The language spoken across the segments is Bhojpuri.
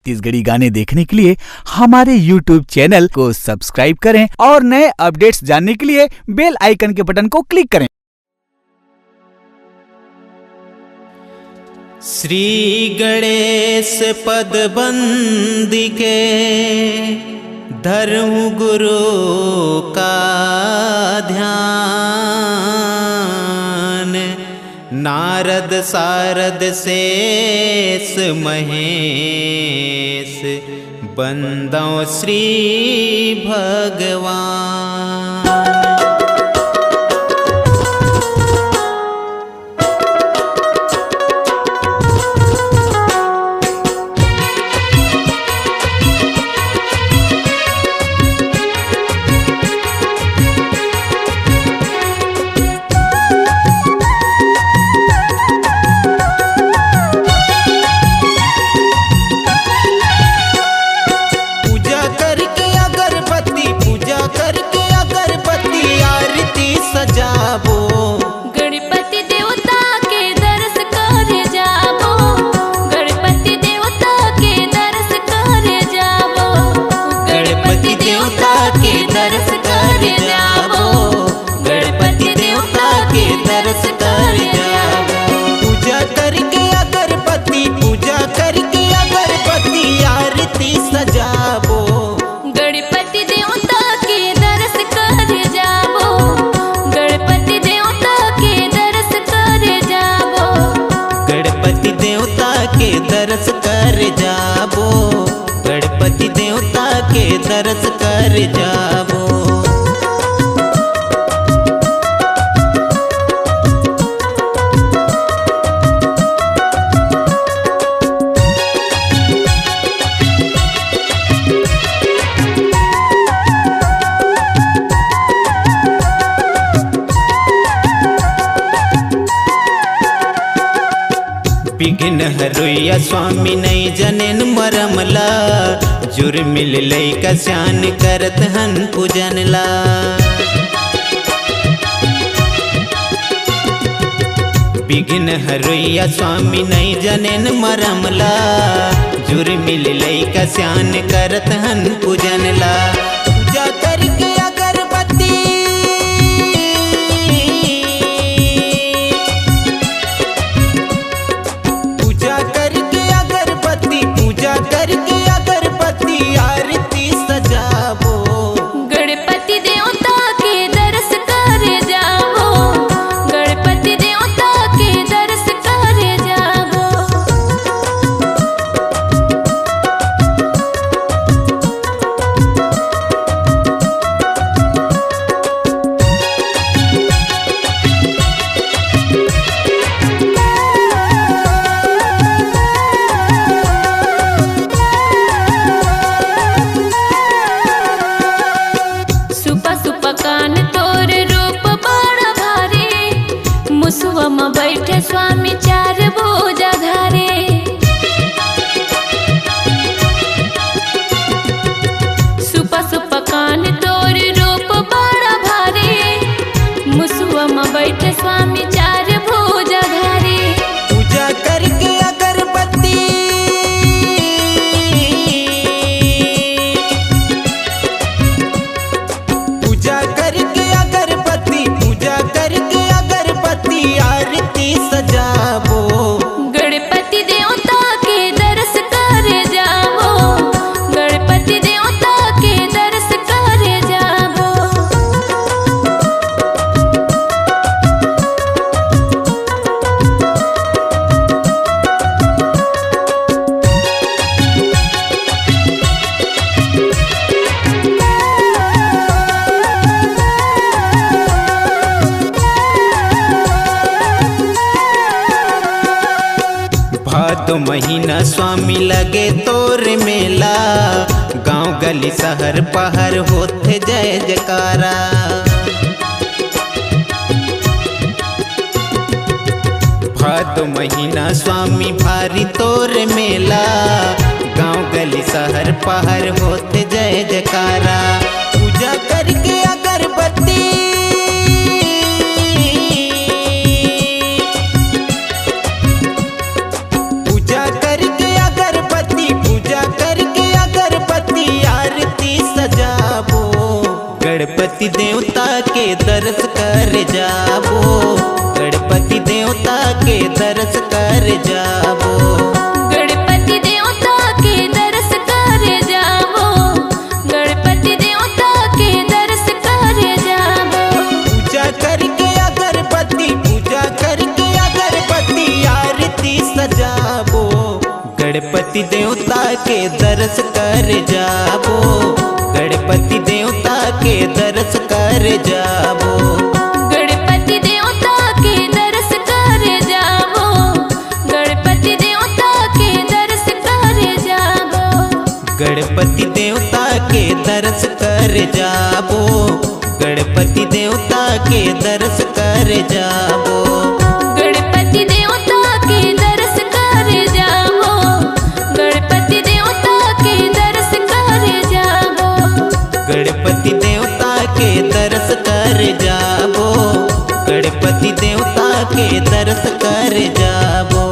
छत्तीसगढ़ी गाने देखने के लिए हमारे YouTube चैनल को सब्सक्राइब करें और नए अपडेट्स जानने के लिए बेल आइकन के बटन को क्लिक करें। श्री गणेश पद बंदिके धर्म गुरु का ध्यान, नारद सारद शेष महेश बंदो श्री भगवान। दरस कर जाबो, गणपति देवता के दरस कर जाबो। विघ्न हरुया स्वामी नहीं जनेन मरमला, जुर्मिल लैका स्यान करत हन पूजनला। विघ्न हरुया स्वामी नहीं जनेन मरमला, जुर्मिल लैका स्यान करत हन पूजनला। पूजा करके अगरबत्ती आरती सजाबो, गणपति देवता के दरस कर जाबो, गणपति देवता के दरस कर जाबो। मुसवा बैठे स्वामी चार भुजा धारे, सुपा सुपा कान तोर रूप बड़ा भारी। मुसवा बैठे स्वामी चार भुजा धारे। पूजा करके अगरबत्ती आरती सजाबो, गणपति देवता के दरस कर जाबो, गणपति देवता के दरस कर जाबो। भादो महीना स्वामी लगे तोर मेला, गांव गली शहर पहर होते जय जयकारा। भादो महीना स्वामी भारी तोर मेला, गांव गली शहर पहर होते जय जयकारा। पूजा करके अगरबत्ती पूजा करके अगरबत्ती पूजा कर गणपति देवता के दर्श कर जाबो, गणपति देवता के दर्श कर जाबो। गणपति देवता के दर्श कर जाबो, गणपति देवता के दर्श कर जाबो। पूजा करके अगरबत्ती, पूजा करके अगरबत्ती आरती सजाबो, गणपति देवता के दर्श कर जाबो, गणपति देवता के दर्श कर जाबो। गणपति देवता के दर्श कर जाबो, गणपति देवता के दर्श कर जाबो। गणपति देवता के दर्श कर जाबो, गणपति देवता के दर्श कर जाबो। गणपति देवता के दर्श कर जाबो, गणपति देवता के दर्श कर जाबो। गणपति देवता के दर्श कर जाबो, गणपति देवता के दर्श कर जाबो।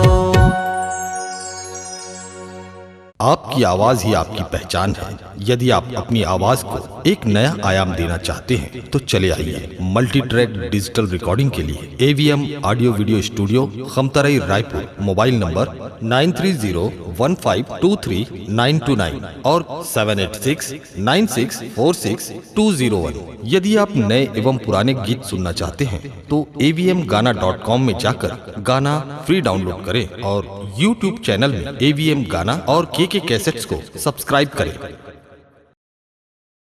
आपकी आवाज ही आपकी पहचान है। यदि आप अपनी आवाज को एक नया आयाम देना चाहते हैं तो चले आइए मल्टी ट्रैक डिजिटल रिकॉर्डिंग के लिए AVM audio video studio, Khamtarai, Raipur. Mobile number 9301523929 और 7869646201। यदि आप नए एवं पुराने गीत सुनना चाहते हैं तो avmgana.com में जाकर गाना फ्री डाउनलोड करें और YouTube चैनल में AVM गाना और KK कैसेट्स को सब्सक्राइब करें।